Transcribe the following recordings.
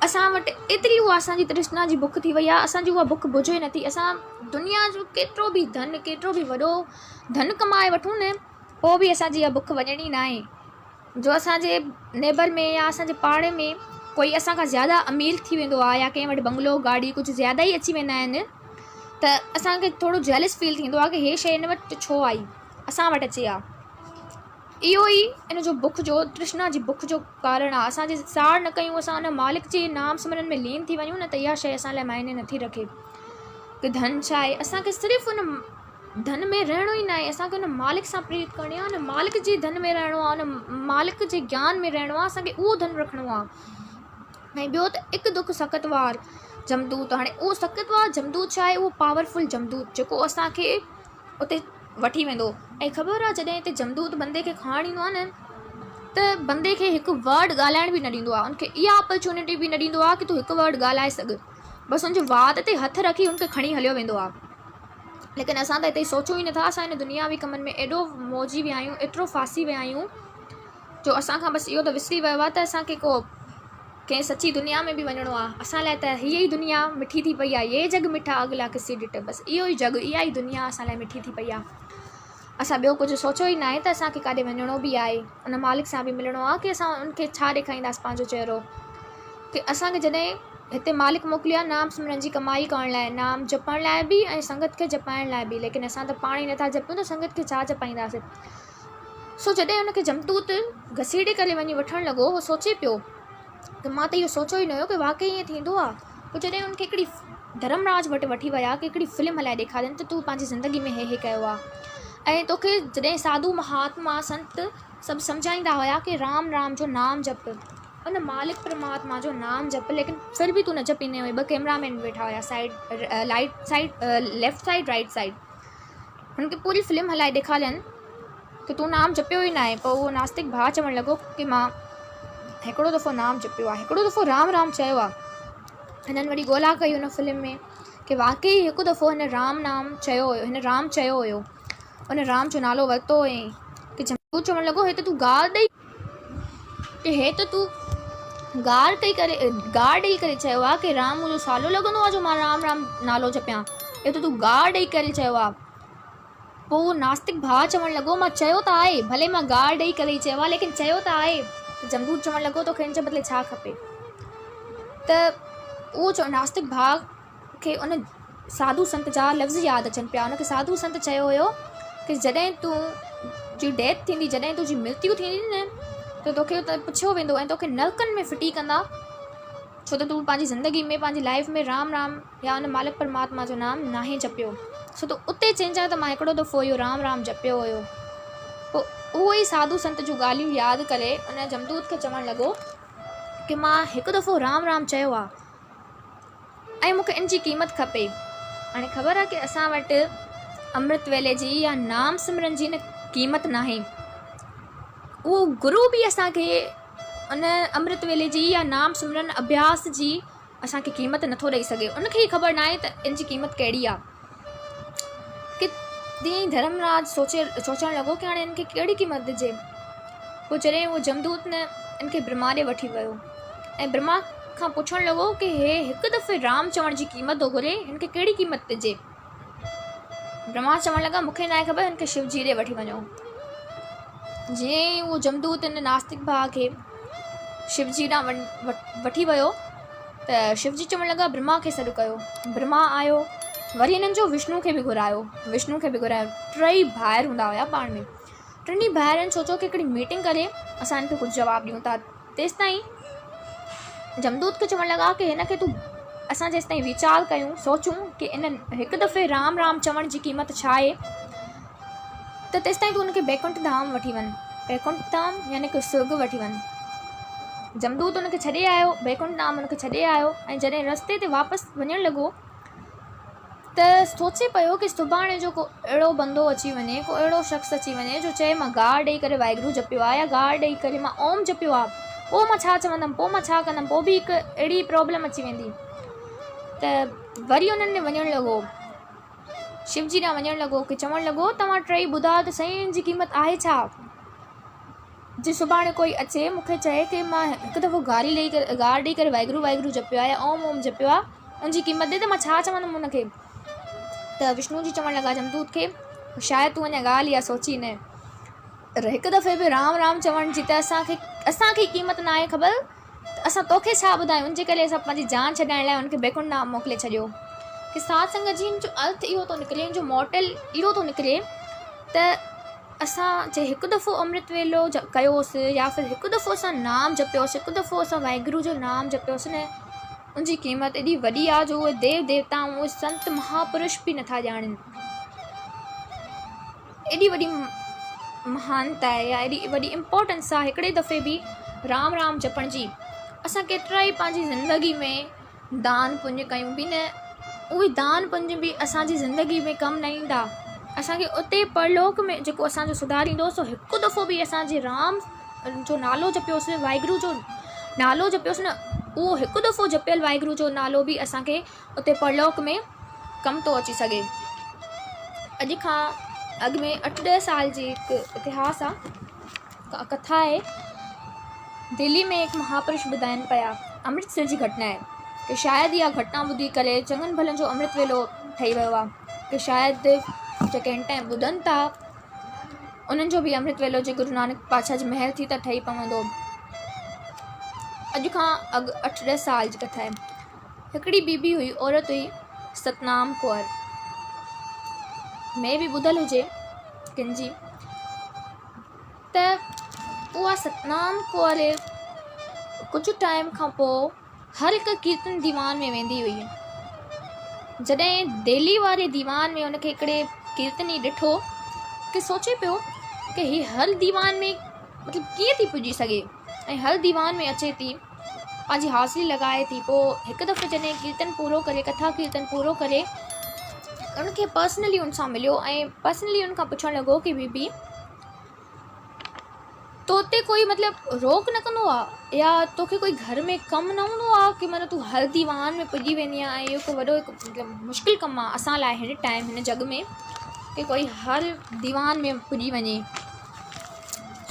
असां वटि एतिरी उहा असांजी तृष्णा जी बुख थी वई आहे, असांजी उहा बुख बुझे नथी। असां दुनिया जो केतिरो बि धन, केतिरो बि वॾो धन कमाए वठूं न, पोइ बि असांजी इहा बुख वञणी न आहे। जो असांजे नेबर में या असांजे पाड़े में कोई असांखां ज़्यादा अमीर थी वेंदो आहे या कंहिं वटि बंगलो गाॾी कुझु ज़्यादा ई अची वेंदा आहिनि, त असांखे थोरो जेलस फील थींदो आहे कि हे शइ हिन वटि छो आई, असां वटि अचे आहे। इहो ई इन जो बुख जो, तृष्णा जी बुख जो कारण आहे। असां जे साड़ न कयूं, असां उन मालिक जे नाम सिमरन में लीन थी वञूं न, त इहा शइ असां लाइ मायने नथी रखे कि धन छा आहे। असांखे सिर्फ़ु उन धन में रहणो ई न आहे, असांखे उन मालिक सां प्रीत करणी आहे, उन मालिक जे धन में रहणो आहे, उन मालिक जे ज्ञान में रहणो आहे, असांखे उहो धन रखणो आहे। ऐं ॿियो त हिकु दुख सख़्तवार जमदूत। हाणे उहो सख़्तवार जमदूत छा आहे? उहो पावरफुल जमदूत जेको असांखे उते वठी वेंदो। ऐं ख़बर आहे जॾहिं हिते जमदूत बंदे खे खणणु ईंदो आहे न, त बंदे खे हिकु वर्ड ॻाल्हाइण बि न ॾींदो आहे, उनखे इहा अपॉर्चुनिटी बि न ॾींदो आहे कि तूं हिकु वर्ड ॻाल्हाए सघ। बसि हुनजे वात ते हथु रखी हुनखे खणी हलियो वेंदो आहे। लेकिन असां त हिते सोचूं ई नथा, असां हिन दुनियावी कमनि में एॾो मौजी विया आहियूं, एतिरो फासी विया आहियूं, जो असांखां बसि इहो त विसरी वियो आहे त असांखे को कंहिं सची दुनिया में बि वञिणो आहे। असां लाइ त हीअ ई दुनिया मिठी थी पई आहे, ये जग मिठा अगला किसी ॾिठ, बसि इहो ई जग, इहा ई दुनिया असां लाइ मिठी थी पई आहे। असां ॿियो कुझु सोचो ई न आहे त असांखे काॾे वञिणो बि आहे, उन मालिक सां बि मिलणो आहे कि असां उनखे छा ॾेखारींदासीं पंहिंजो चहिरो। कि असांखे जॾहिं हिते मालिक मोकिलियो आहे नाम सिमरन जी कमाई करण लाइ, नाम जपण लाइ बि ऐं संगत खे जपाइण लाइ बि, लेकिन असां त पाण ई नथा जपूं त संगत खे छा जपाईंदासीं। सो जॾहिं हुनखे जमदूत घसीड़े करे वञी वठणु लॻो, उहो सोचे पियो त मां त इहो सोचो ई न हुयो कि वाक़ई ईअं थींदो आहे। पोइ जॾहिं हुनखे हिकिड़ी धर्मराज वटि वठी विया कि हिकिड़ी फिल्म हलाए ॾेखारनि त तूं पंहिंजी ज़िंदगी में हे कयो आहे। ऐं तोखे जॾहिं साधू महात्मा संत सभु सम्झाईंदा हुया कि राम राम जो नाम जप, उन मालिक परमात्मा जो नाम जप, लेकिन फिर बि तूं न जपींदे हुई। 2 कैमरामैन वेठा हुया, लेफ्ट साइड राइट साइड, हुनखे पूरी फिल्म हलाए ॾेखारनि कि तूं नाम जपियो ई न आहे। पोइ उहो नास्तिक भाउ चवणु लॻो कि मां हिकिड़ो दफ़ो नाम जपियो आहे, हिकिड़ो दफ़ो राम राम चयो आहे। हिननि वरी ॻोल्हा कई हुन फिल्म में कि वाक़ई हिकु दफ़ो हिन राम नाम चयो हुयो, हिन राम चयो हुयो, उन राम जो नालो वरितो हुयईं। कि जमदूत चवणु लॻो हे त तूं गार ॾेई, कि हे त तूं गार ॾेई करे चयो आहे कि राम मुंहिंजो सालो लॻंदो आहे जो मां राम राम नालो जपियां, हे त तूं गार ॾेई करे चयो आहे। पोइ उहो नास्तिक भाउ चवणु लॻो मां चयो त आहे, भले मां गार ॾेई करे चयो आहे, लेकिन चयो त आहे। जमदूत चवणु लॻो तोखे हिन जे बदिले छा खपे? त उहो नास्तिक भाउ खे उन साधू संत जा लफ़्ज़ यादि अचनि पिया। उनखे साधू संत चयो हुयो कि जॾहिं तुंहिंजी डेथ थींदी, जॾहिं तुंहिंजी मृत्यु थींदी न, त तोखे पुछियो वेंदो ऐं तोखे नरकनि में फिटी कंदा, छो त तूं पंहिंजी ज़िंदगी में, पंहिंजी लाइफ में राम राम या उन मालिक परमात्मा जो नाम नाहे जपियो। सो त उते चइजांइ त मां हिकिड़ो दफ़ो इहो राम राम जपियो हुयो। पोइ उहो ई साधू संत जूं ॻाल्हियूं यादि करे उन जमदूत खे चवणु लॻो कि मां हिकु दफ़ो राम राम चयो आहे ऐं मूंखे इन जी क़ीमत खपे। हाणे ख़बर आहे कि असां वटि अमृत वेले जी या नाम सिमरन जी न क़ीमत नाहे। उहो गुरू बि असांखे उन अमृत वेले जी या नाम सिमरन अभ्यास जी असांखे क़ीमत नथो ॾेई सघे। उनखे ई ख़बर न आहे त इन जी क़ीमत कहिड़ी आहे। कि तीअं धर्मराज सोचणु लॻो कि हाणे इनखे कहिड़ी क़ीमत ॾिजे। पोइ जॾहिं उहो जमदूत न इनखे ब्रह्मा ॾे वठी वियो ऐं ब्रह्मा खां पुछणु लॻो कि हे हिकु दफ़े राम चवण जी क़ीमत थो घुरे, हिनखे कहिड़ी क़ीमत ॾिजे। ब्रह्मा चवणु लॻा मूंखे न आहे ख़बर, हिनखे शिवजी ॾे वठी वञो। जीअं ई उहो जमदूत इन नास्तिक भाउ खे शिवजी ॾांहुं वठी वियो त शिवजी चवणु लॻा ब्रह्मा खे सॾु कयो। ब्रह्मा आयो, वरी हिननि जो विष्णु खे बि घुरायो। 3 भाइर हूंदा हुया पाण में। 3 भाइरनि सोचो कि हिकिड़ी मीटिंग करे असां हिनखे कुझु जवाबु ॾियूं था। तेसि ताईं जमदूत खे चवणु लॻा कि हिनखे तूं असां जेसि ताईं वीचार कयूं, सोचूं कि इन हिकु दफ़े राम राम चवण जी क़ीमत छा आहे, त तेसि ताईं तूं हुनखे बैकुंठ धाम वठी वञ। बैकुंठ धाम यानी कि स्वर्ग वठी वञ। जमदूत हुनखे छॾे आयो, बैकुंठ धाम हुनखे छॾे आयो ऐं जॾहिं रस्ते ते वापसि वञणु लॻो त सोचे पियो कि सुभाणे जो को अहिड़ो बंदो अची वञे, को अहिड़ो शख़्स अची वञे जो चए मां गार ॾेई करे वाहिगुरु जपियो आहे या गार ॾेई करे मां ओम जपियो आहे, पोइ मां छा चवंदमि, पोइ मां छा कंदमि, पोइ बि हिकु अहिड़ी प्रॉब्लम अची वेंदी। त वरी उन्हनि वञणु लॻो, शिवजी ॾांहुं वञणु लॻो कि चवणु लॻो तव्हां 3 ॿुधायो त साईं जी क़ीमत आहे छा। जे सुभाणे कोई अचे मूंखे चए कि मां हिकु दफ़ो गार ॾेई करे वाहिगुरु वाहिगुरु जपियो आहे या ओम ओम जपियो आहे, उनजी क़ीमत ॾे त मां छा चवंदमि हुनखे। त विष्णु जी चवणु लॻा जमदूत खे, शायदि तूं अञा ॻाल्हि इहा सोची न, हिकु दफ़े बि राम राम चवण जी त असांखे क़ीमत न आहे ख़बर, त असां तोखे छा ॿुधायूं। उनजे करे असां पंहिंजी जान छॾाइण लाइ हुनखे बैकुंठ धाम मोकिले छॾियो। कि साध संगत जी जो अर्थ इहो थो निकिरे, जो मॉडल इहो थो निकिरे त असां जे हिकु दफ़ो अमृत वेलो कयोसीं या फिर हिकु दफ़ो असां नाम जपियोसीं, हिकु दफ़ो असां वाहिगुरु जो नाम जपियोसीं न, उनजी क़ीमत एॾी वॾी आहे जो उहे देव देवता ऐं उहे संत महापुरुष बि नथा ॼाणनि। एॾी वॾी महानता आहे या एॾी वॾी इम्पोर्टेंस आहे हिकिड़े दफ़े बि राम राम जपण जी। असां केतिरा ई पंहिंजी ज़िंदगी में दान पुञ कयूं बि न, उहे दान पुञ बि असांजी ज़िंदगी में कमु न ईंदा। असांखे उते परलोक में जेको असांजो सुधारींदो, सो हिकु दफ़ो बि असांजे राम जो नालो जपियोसीं, वाहिगुरु जो नालो जपियोसीं न, उहो हिकु दफ़ो जपियल वाहिगुरु जो नालो बि असांखे उते परलोक में कमु थो अची सघे। अॼु खां अॻु में 8-10 साल जी हिकु इतिहास आहे, कथा आहे। दिल्ली में हिकु महापुरुष ॿुधाइनि पिया, अमृतसर जी घटना आहे, कि शायदि इहा घटना ॿुधी करे चङनि भलनि जो अमृत वेलो ठही वियो आहे, कि शायदि जेके हिन टाइम ॿुधनि था उन्हनि जो बि अमृत वेलो जे गुरु नानक पातशाह जी महर थी त ठही पवंदो। अॼु खां अॻु 8-10 साल जी कथा आहे। हिकिड़ी बीबी हुई, औरत हुई, सतनाम कौर, में बि ॿुधल हुजे कंहिंजी, त उहा सतनाम कौर कुझु टाइम खां पोइ हर हिकु कीर्तन दीवान में वेंदी हुई। जॾहिं दिल्ली वारे दीवान में उनखे हिकिड़े कीर्तनी ॾिठो कि सोचे पियो कि हीअ हर दीवान में मतिलबु कीअं थी पुॼी सघे, ऐं हर दीवान में अचे थी, पंहिंजी हाज़िरी लॻाए थी। पोइ हिकु दफ़े जॾहिं कीर्तन पूरो करे, कथा कीर्तन पूरो करे, उनखे पर्सनली उन सां मिलियो ऐं पर्सनली उन खां पुछणु लॻो कि बीबी तो उते कोई मतिलबु रोक न कंदो आहे या तोखे कोई घर में कमु न हूंदो आहे कि माना तूं हर दीवान में पुॼी वेंदी आहे। ऐं इहो हिकु वॾो मतिलबु मुश्किल कमु आहे असां लाइ हिन टाइम हिन जग में, कि कोई हर दीवान में पुॼी वञे।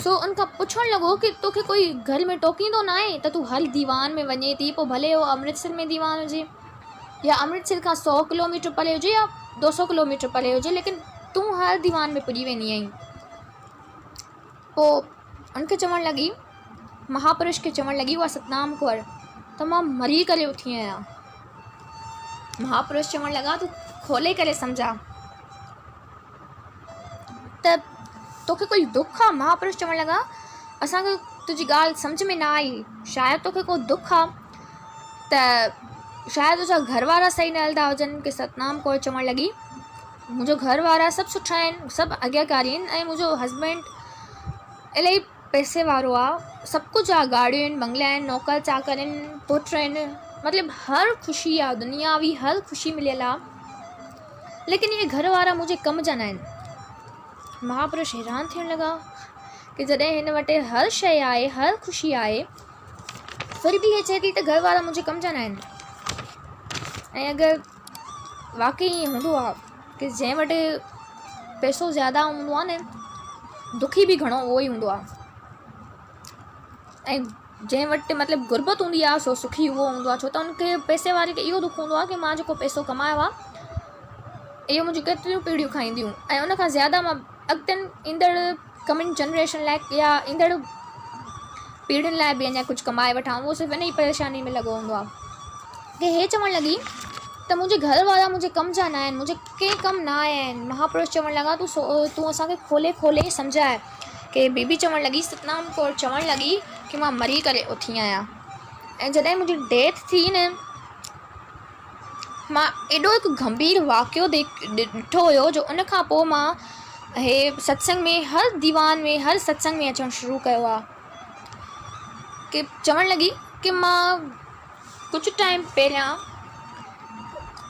सो उनखां पुछणु लॻो कि तोखे कोई घर में टोकींदो न आहे त तूं हर दीवान में वञे थी, पोइ भले उहो अमृतसर में दीवान हुजे या अमृतसर खां 100 किलोमीटर परे हुजे या 200 किलोमीटर परे हुजे, लेकिन तूं हर दीवान में पुॼी वेंदी आहीं। पोइ उनखे चवणु लॻी, महापुरुष खे चवणु लॻी, उहा सतनाम कौर, त मां मरी करे उथी आहियां। महापुरुष चवणु लॻा, तूं खोले करे सम्झा त तोखे कोई दुख आहे। महापुरुष चवणु लॻा, असांखे तुंहिंजी ॻाल्हि सम्झ में न आई, शायदि तोखे को दुख आहे, त शायदि तुंहिंजा घर वारा सही न हलंदा हुजनि। कि सतनाम कौर चवणु लॻी, मुंहिंजो घर वारा सभु सुठा आहिनि, सभु आज्ञाकारी आहिनि, ऐं मुंहिंजो हस्बैंड इलाही पैसे वारो आहे, सभु कुझु आहे, गाड़ियूं आहिनि, बंगला आहिनि, नौकर चाकर आहिनि, पुट आहिनि, मतिलबु हर ख़ुशी आहे, दुनियावी हर ख़ुशी मिलियल आहे, लेकिन इहे घर वारा मुंहिंजे कम जा न आहिनि। महापुरुष हैरान थियणु लॻा कि जॾहिं हिन वटि हर शइ आहे, हर ख़ुशी आहे, फिर बि इहे चए थी त घर वारा मुंहिंजे कम जा न आहिनि। ऐं अगरि वाक़ई ईअं हूंदो आहे कि जंहिं वटि पैसो ज़्यादा हूंदो आहे न, दुखी बि घणो उहो ई हूंदो आहे, ऐं जंहिं वटि मतिलबु गुरबत हूंदी आहे सो सुखी उहो हूंदो आहे। छो त उनखे पैसे वारे खे इहो दुख हूंदो आहे कि मां जेको पैसो कमायो आहे इहो मुंहिंजी केतिरियूं पीढ़ियूं खाईंदियूं, ऐं उनखां ज़्यादा मां अॻिते ईंदड़ कमिंग जनरेशन लाइ या ईंदड़ पीढ़ियुनि लाइ बि अञा कुझु कमाए वठां, उहो सिर्फ़ु इन ई परेशानी में लॻो हूंदो आहे। कि हे चवणु लॻी त मुंहिंजे घर वारा मुंहिंजे कम जा न आहिनि, मुंहिंजे कंहिं कमु न आया आहिनि। महापुरुष चवणु लॻा, तूं असांखे खोले खोले सम्झाए। कि बीबी चवणु लॻी, सतनाम कौर चवणु लॻी कि मां मरी करे उथी आहियां, ऐं जॾहिं मुंहिंजी डेथ थी न, मां एॾो हिकु गंभीर वाक़ियो ॾिठो हुयो, जो उन खां पोइ मां हे सत्संग में हर दीवान में हर सत्संग में अचणु शुरू कयो आहे। कि चवणु लॻी कि मां कुझु टाइम पहिरियां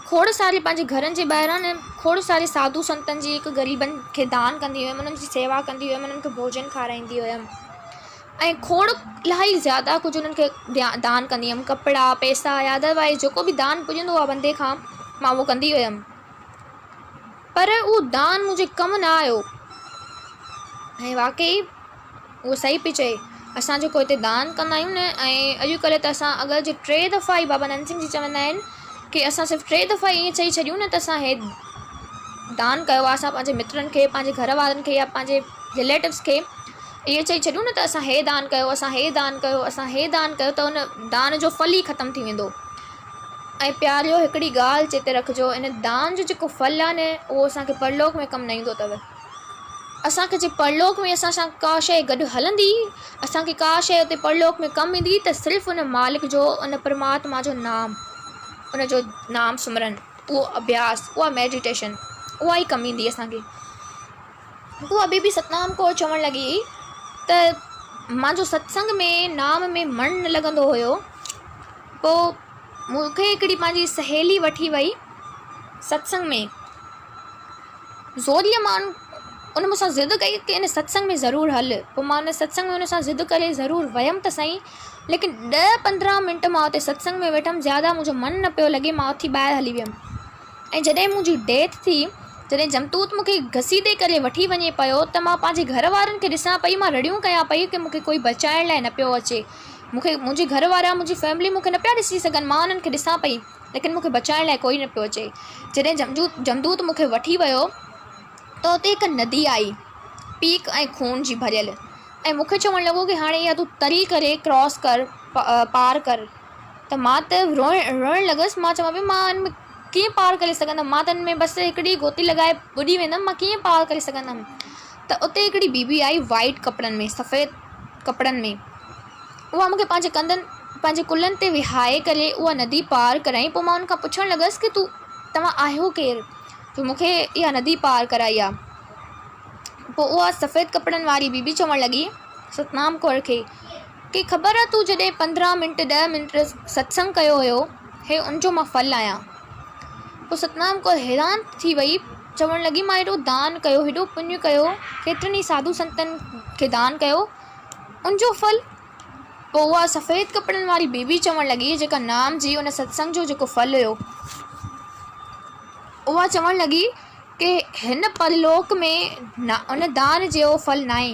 खोड़ सारे पंहिंजे घरनि जे ॿाहिरां न खोड़ सारे साधु संतनि जी हिकु ग़रीबनि खे दान कंदी हुयमि, उन्हनि जी सेवा कंदी हुयमि, उन्हनि खे भोजन खाराईंदी हुयमि, ऐं खोड़ इलाही ज़्यादा कुझु उन्हनि खे दान कंदी हुयमि, कपिड़ा पैसा या अदरवाइज़ जेको बि दान पुॼंदो आहे बंदे खां, मां उहो कंदी हुयमि। पर उहो दान मुंहिंजे कमु न आयो, ऐं वाक़ई उहो सही पई चए। असां जेको हिते दान कंदा आहियूं न, ऐं अॼुकल्ह त असां अगरि जे 3 दफ़ा ई बाबा नंद सिंह जी चवंदा आहिनि की असां सिर्फ़ु 3 दफ़ा ईअं चई छॾियूं न त असां हे दान कयो आहे, असां पंहिंजे मित्रनि खे, पंहिंजे घर वारनि खे या पंहिंजे रिलेटिव्स खे इहे चई छॾियूं न त असां हे दान कयो, असां हे दान कयो, असां हे दान कयो, त उन दान जो फल ई ख़तमु थी वेंदो। ऐं प्यारियो हिकिड़ी ॻाल्हि चेते रखिजो, इन दान जो जेको फल आहे न उहो असांखे परलोक में कमु न ईंदो अथव। असांखे जे परलोक में असां सां का शइ गॾु हलंदी, असांखे का शइ उते परलोक में कमु ईंदी, त सिर्फ़ु उन मालिक जो, उन परमात्मा जो नाम, उन जो नाम सिमरन, उहो अभ्यास, उहा मेडिटेशन, उहा ई कमु ईंदी असांखे। उहा बि सतनाम कौर चवणु लॻी त मुंहिंजो सत्संग में नाम में मन न लॻंदो हुयो, पोइ मूंखे हिकिड़ी पंहिंजी सहेली वठी वई सत्संग में। ज़ोरीअ मां उन मूंसां ज़िद कई की इन सत्संग में ज़रूरु हल। पोइ मां उन सत्संग में उन सां ज़िद करे ज़रूरु वियमि त सही, लेकिन 10-15 मिंट मां उते सत्संग में वेठमि, ज़्यादा मुंहिंजो मन न पियो लॻे, मां उथी ॿाहिरि हली वियमि। ऐं जॾहिं मुंहिंजी डेथ थी, जॾहिं जमतूत मूंखे घसीटे करे वठी वञे पियो, त मां पंहिंजे घर वारनि खे ॾिसां पई, मां रड़ियूं कयां पई की मूंखे कोई बचाइण लाइ न पियो अचे। मूंखे मुंहिंजे घर वारा, मुंहिंजी फैमिली मूंखे न पिया ॾिसी सघनि, मां उन्हनि खे ॾिसां पई, लेकिन मूंखे बचाइण लाइ कोई न पियो अचे। जॾहिं जमदूत मूंखे वठी वियो त उते हिकु नदी आई, पीक ऐं खून जी भरियल, ऐं मूंखे चवणु लॻो की हाणे इहा तूं तरी करे क्रॉस कर, पार कर। त मां त रोइणु लॻसि। मां चवां पई मां हिन में कीअं पार करे सघंदमि, मां त हिन में बसि हिकिड़ी गोती लॻाए ॿुॾी वेंदमि, मां कीअं पार करे सघंदमि। त उते हिकिड़ी बीबी आई वाइट कपिड़नि में, सफ़ेद कपिड़नि में, उहा मूंखे पंहिंजे कंधनि, पंहिंजे कुल्हनि ते विहाए करे उहा नदी पार कराई। पोइ मां उनखां पुछणु लॻसि की तव्हां आहियो केरु जो मूंखे इहा नदी पार कराई आहे। पोइ उहा सफ़ेद कपिड़नि वारी बीबी चवणु लॻी सतनाम कौर खे की ख़बर आहे तूं जॾहिं 15 मिंट 10 मिंट सत्संग कयो हुयो, हे उनजो मां फल आहियां। पोइ सतनाम कौर हैरान थी वई, चवणु लॻी मां हेॾो दान कयो, हेॾो पुण्य कयो, केतिरनि ई साधु संतनि खे दान कयो, उनजो फल। पोइ उहा सफ़ेद कपिड़नि वारी बीबी चवणु लॻी, जेका नाम जी उन सत्संग जो जेको फल हुयो, उहा चवणु लॻी की हिन परलोक में उन दान जो फल न आहे,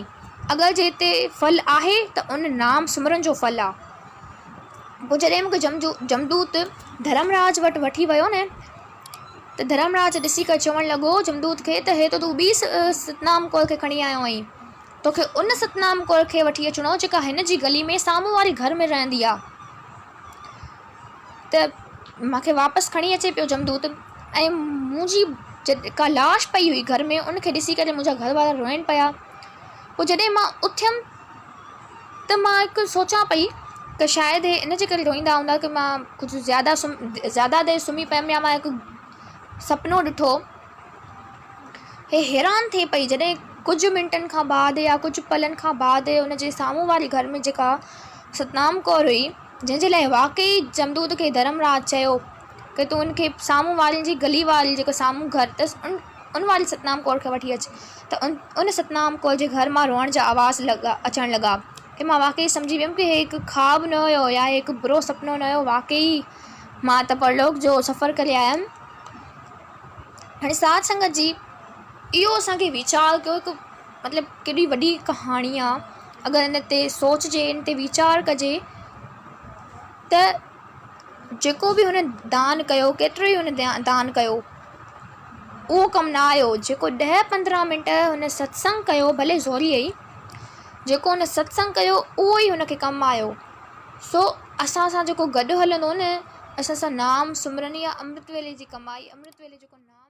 अगरि जे हिते फल आहे त उन नाम सिमरन जो फल आहे। पोइ जॾहिं मूंखे जमदूत धर्मराज वटि वठी वियो न, त धर्मराज ॾिसी करे चवणु लॻो जमदूत खे त हे त तूं ॿी सतनाम कौर खे खणी आयो आहीं, तोखे उन सतनाम कौर खे वठी अचिणो जेका हिन जी गली में साम्हूं वारे घर में रहंदी आहे। त मूंखे वापसि खणी अचे पियो जमदूत, ऐं मुंहिंजी जेका लाश पई हुई घर में, उनखे ॾिसी करे मुंहिंजा घर वारा रोइनि पिया। पोइ जॾहिं मां उथियमि त मां हिकु सोचां पई त शायदि हे इन जे करे रोईंदा हूंदा की मां कुझु ज़्यादा देरि सुम्ही पियमि, या मां हिकु सपनो ॾिठो। हे हैरान थिए पई जॾहिं कुझु मिंटनि खां बाद या कुझु पलनि खां बाद उनजे साम्हूं वारे घर में जेका सतनाम कौर हुई, जंहिंजे लाइ वाकई जमदूत खे धर्मराज चयो की तूं उनखे साम्हूं वारनि जी गली वारी जेको साम्हूं घर अथसि उन वारी सतनाम कौर खे वठी अचु, त उन सतनाम कौर जे घर मां रोअण जा आवाज़ अचणु लॻा। की मां वाकई सम्झी वियमि की हे हिकु ख़्वाबु न हुयो या हिकु बुरो सुपिनो न हुयो, वाकई मां त परलोक जो सफ़र करे आयमि। हाणे साध संगत जी, इहो असांखे वीचार कयो, हिकु मतिलबु केॾी वॾी कहाणी आहे। अगरि इन ते सोचिजे, इन ते वीचार कजे, त जेको बि हुन दान कयो, केतिरो ई हुन दान कयो, उहो कमु न आयो। जेको 10-15 मिंट हुन सत्संग कयो, भले ज़ोरीअ ई, जेको हुन सत्संग कयो उहो ई हुनखे कमु आयो। सो असां सां जेको गॾु हलंदो न, असां सां नाम सिमरन या अमृत वेले जी कमाई, अमृत वेले जेको नाम